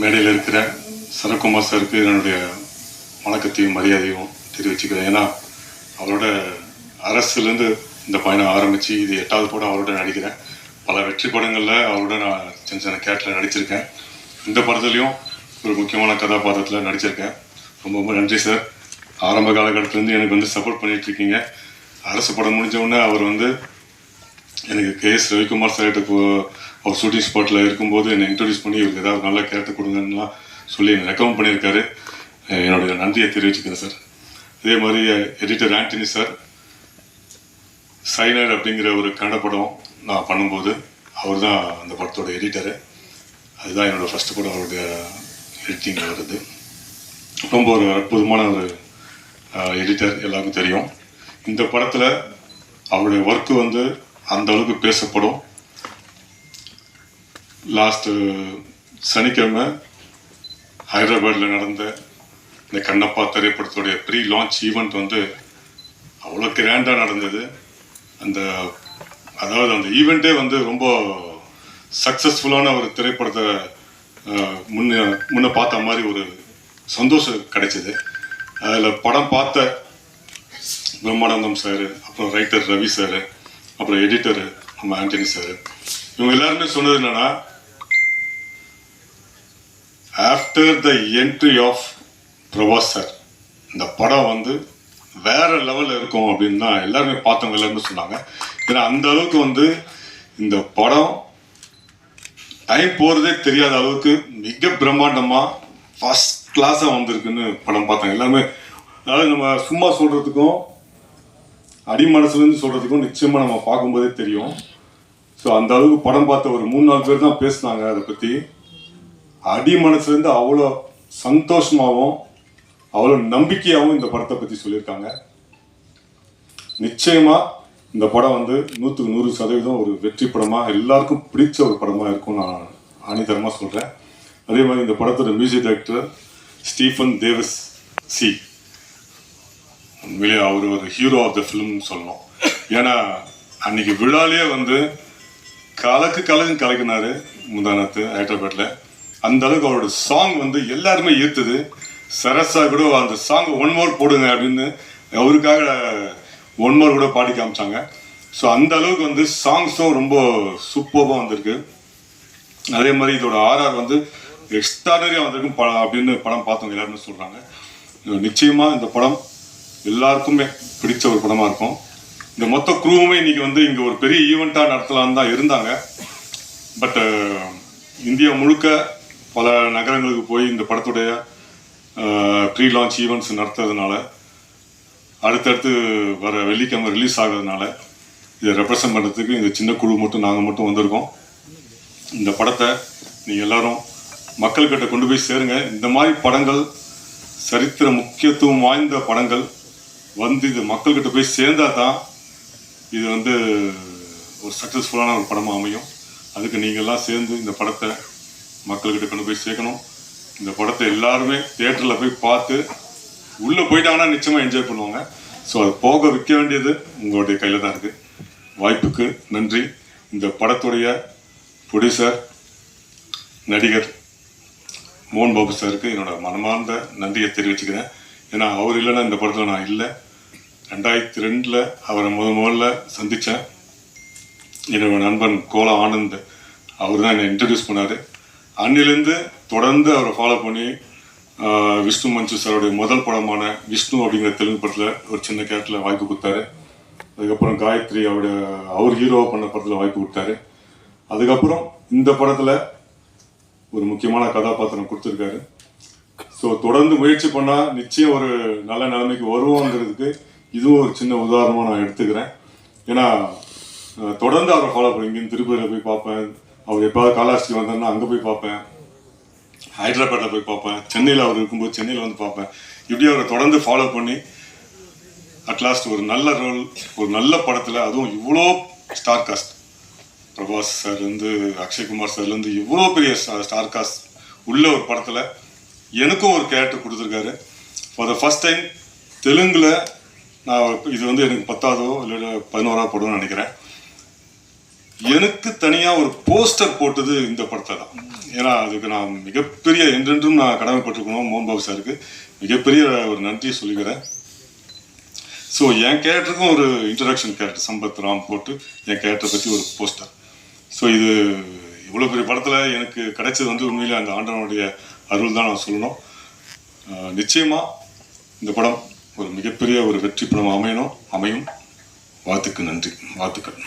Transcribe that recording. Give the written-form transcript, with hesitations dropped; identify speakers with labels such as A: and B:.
A: மேடையில் இருக்கிற சரத்குமார் சாருக்கு என்னுடைய வணக்கத்தையும் மரியாதையும் தெரிவிச்சுக்கிறேன். ஏன்னா அவரோட அரசுலேருந்து இந்த பயணம் ஆரம்பித்து இது 8வது படம் அவரோட நடிக்கிறேன். பல வெற்றி படங்களில் அவரோட நான் சின்ன சின்ன கேரக்டரில் நடிச்சிருக்கேன். இந்த படத்துலையும் ஒரு முக்கியமான கதாபாத்திரத்தில் நடிச்சிருக்கேன். ரொம்ப ரொம்ப நன்றி சார். ஆரம்ப காலகட்டத்திலேருந்து எனக்கு சப்போர்ட் பண்ணிகிட்ருக்கீங்க. அரசு படம் முடிஞ்சவுடனே அவர் எனக்கு KS ரவிக்குமார் சார்கிட்ட அவர் ஷூட்டிங் ஸ்பாட்டில் இருக்கும்போது என்னை இன்ட்ரடியூஸ் பண்ணி இவருக்கு ஏதாவது நல்ல கேரக்டர் கொடுங்கன்னுலாம் சொல்லி என்னை ரெக்கமெண்ட் பண்ணியிருக்காரு. என்னுடைய நன்றியை தெரிவிச்சுக்கிறேன் சார். அதே மாதிரி எடிட்டர் ஆண்டனி சார், சைனர் அப்படிங்கிற ஒரு கன்னட படம் நான் பண்ணும்போது அவர் தான் அந்த படத்தோட எடிட்டரு. அதுதான் என்னோடய ஃபஸ்ட்டு படம் அவருடைய எடிட்டிங் வருது. ரொம்ப ஒரு அற்புதமான ஒரு எடிட்டர், எல்லாருக்கும் தெரியும். இந்த படத்தில் அவருடைய ஒர்க்கு அந்த அளவுக்கு பேசப்படும். லாஸ்ட்டு சனிக்கிழமை ஹைதராபாத்தில் நடந்த இந்த கண்ணப்பா திரைப்படத்துடைய ப்ரீ லான்ச் ஈவெண்ட் அவ்வளோ கிராண்டாக நடந்தது. அதாவது அந்த ஈவெண்ட்டே ரொம்ப சக்ஸஸ்ஃபுல்லான ஒரு திரைப்படத்தை முன்ன பார்த்த மாதிரி ஒரு சந்தோஷம் கிடைச்சிது. அதில் படம் பார்த்த பிரம்மானந்தம் சார், அப்புறம் ரைட்டர் ரவி சார், அப்புறம் எடிட்டரு நம்ம ஆண்டனி சார், இவங்க எல்லாருமே சொன்னது என்னன்னா, after the entry of Prabhas sir இந்த படம் வேற லெவலில் இருக்கும் அப்படின்னு தான் எல்லாருமே பார்த்தவங்க எல்லாருமே சொன்னாங்க. ஏன்னா அந்த அளவுக்கு இந்த படம் டைம் போகிறதே தெரியாத அளவுக்கு மிக பிரம்மாண்டமாக ஃபஸ்ட் கிளாஸாக வந்திருக்குன்னு படம் பார்த்தாங்க எல்லாருமே. அதாவது நம்ம சும்மா சொல்கிறதுக்கும் அடிமனசுலேருந்து சொல்கிறதுக்கும் நிச்சயமாக நம்ம பார்க்கும்போதே தெரியும். ஸோ அந்த அளவுக்கு படம் பார்த்த ஒரு 3-4 பேர் தான் பேசினாங்க அதை பற்றி. அடிமனசுலேருந்து அவ்வளோ சந்தோஷமாகவும் அவ்வளோ நம்பிக்கையாகவும் இந்த படத்தை பற்றி சொல்லியிருக்காங்க. நிச்சயமாக இந்த படம் 100க்கு 100% ஒரு வெற்றி படமாக எல்லாருக்கும் பிடிச்ச ஒரு படமாக இருக்கும் நான் ஆணித்தரமாக சொல்கிறேன். அதே மாதிரி இந்த படத்தோட மியூசிக் டைரக்டர் ஸ்டீஃபன் தேவஸ் சி, உண்மையிலே அவர் ஒரு ஹீரோ ஆஃப் த ஃபிலிம்னு சொல்லணும். ஏன்னா அன்னைக்கு விழாலே கலக்குன்னு கலக்கினார் முந்தானத்து ஹைதராபாத்தில். அந்த அளவுக்கு அவரோட சாங் எல்லாருமே ஈர்த்தது. சரஸா கூட அந்த சாங் 1 more போடுங்க அப்படின்னு அவருக்காக 1 more கூட பாடி காமிச்சாங்க. ஸோ அந்த அளவுக்கு சாங்ஸும் ரொம்ப சூப்பராக வந்திருக்கு. அதே மாதிரி இதோட RR எக்ஸ்ட்ராடனரியாக வந்திருக்கும் அப்படின்னு படம் பார்த்தவங்க எல்லாருமே சொல்கிறாங்க. நிச்சயமாக இந்த படம் எல்லாருக்குமே பிடிச்ச ஒரு படமாக இருக்கும். இந்த மொத்த குரூவுமே இன்னைக்கு இங்கே ஒரு பெரிய ஈவெண்ட்டாக நடத்தலான்னு தான் இருந்தாங்க. பட் இந்தியா முழுக்க பல நகரங்களுக்கு போய் இந்த படத்துடைய ப்ரீ லான்ச் ஈவெண்ட்ஸ் நடத்துறதுனால, அடுத்தடுத்து வர வெள்ளிக்கிழமை ரிலீஸ் ஆகிறதுனால இதை ரெப்ரசன்ட் பண்ணுறதுக்கு இந்த சின்ன குழு நாங்கள் மட்டும் வந்திருக்கோம். இந்த படத்தை நீங்கள் எல்லாரும் மக்கள்கிட்ட கொண்டு போய் சேருங்க. இந்த மாதிரி படங்கள், சரித்திர முக்கியத்துவம் வாய்ந்த படங்கள் இது மக்கள்கிட்ட போய் சேர்ந்தால் தான் இது ஒரு சக்ஸஸ்ஃபுல்லான ஒரு படமாக அமையும். அதுக்கு நீங்கள்லாம் சேர்ந்து இந்த படத்தை மக்கள்கிட்ட கொண்டு போய் சேர்க்கணும். இந்த படத்தை எல்லாருமே தியேட்டரில் போய் பார்த்து உள்ளே போயிட்டாங்கன்னா நிச்சயமாக என்ஜாய் பண்ணுவாங்க. ஸோ அது போக விற்க வேண்டியது உங்களுடைய கையில் தான் இருக்குது. வாய்ப்புக்கு நன்றி. இந்த படத்துடைய ப்ரொடியூசர் நடிகர் மோகன் பாபு சாருக்கு என்னோட மனமார்ந்த நன்றியை தெரிவிச்சுக்கிறேன். ஏன்னா அவர் இல்லைன்னா இந்த படத்தில் நான் இல்லை. 2002 அவரை முதல்ல சந்தித்தேன். என்னோட நண்பன் கோலா ஆனந்த் அவர் தான் என்னை இன்ட்ரடியூஸ் பண்ணார். அன்னிலேருந்து தொடர்ந்து அவரை ஃபாலோ பண்ணி விஷ்ணு மஞ்சு சாருடைய முதல் படமான விஷ்ணு அப்படிங்கிற தெலுங்கு படத்தில் ஒரு சின்ன கேரக்டரில் வாய்ப்பு கொடுத்தாரு. அதுக்கப்புறம் காயத்ரி அவர் ஹீரோவாக பண்ண படத்தில் வாய்ப்பு கொடுத்தாரு. அதுக்கப்புறம் இந்த படத்தில் ஒரு முக்கியமான கதாபாத்திரம் கொடுத்துருக்காரு. ஸோ தொடர்ந்து முயற்சி பண்ணால் நிச்சயம் ஒரு நல்ல நிலைமைக்கு வருவோங்கிறதுக்கு இதுவும் ஒரு சின்ன உதாரணமாக நான் எடுத்துக்கிறேன். ஏன்னா தொடர்ந்து அவரை ஃபாலோ பண்ணி இங்கேருந்து திருப்பதியில் போய் பார்ப்பேன். அவர் எப்போது காலாஸ்ட்ரி வந்தாருன்னா அங்கே போய் பார்ப்பேன். ஹைதராபாத்தில் போய் பார்ப்பேன். சென்னையில் அவர் இருக்கும்போது சென்னையில் பார்ப்பேன். இப்படி அவரை தொடர்ந்து ஃபாலோ பண்ணி அட்லாஸ்ட் ஒரு நல்ல ரோல், ஒரு நல்ல படத்தில், அதுவும் இவ்வளோ ஸ்டார் காஸ்ட், பிரபாஸ் சார்லேருந்து அக்ஷய்குமார் சார்லேருந்து இவ்வளோ பெரிய ஸ்டார் காஸ்ட் உள்ள ஒரு படத்தில் எனக்கும் ஒரு கேரக்டர் கொடுத்துருக்காரு. ஃபார் த ஃபஸ்ட் டைம் தெலுங்கில் நான் இது எனக்கு 10ஆவதோ இல்லை 11ஆவது படம்னு நினைக்கிறேன். எனக்கு தனியாக ஒரு போஸ்டர் போட்டது இந்த படத்தை தான். ஏன்னா அதுக்கு நான் மிகப்பெரிய என்றென்றும் நான் கடமைப்பட்டிருக்கணும் மோகன் பாபு சாருக்கு மிகப்பெரிய ஒரு நன்றியை சொல்லிக்கிறேன். ஸோ என் கேரக்டருக்கும் ஒரு இன்ட்ரடக்ஷன் கேரக்டர் சம்பத் ராம் போட்டு என் கேரக்டரை பற்றி ஒரு போஸ்டர். ஸோ இது இவ்வளோ பெரிய படத்தில் எனக்கு கிடைச்சது வந்து உண்மையிலே அந்த ஆண்டவனுடைய அருள் தான் நான் சொல்லணும். நிச்சயமாக இந்த படம் ஒரு மிகப்பெரிய ஒரு வெற்றி படம் அமையும். வாழ்த்துக்கு நன்றி, வாழ்த்துக்கள்.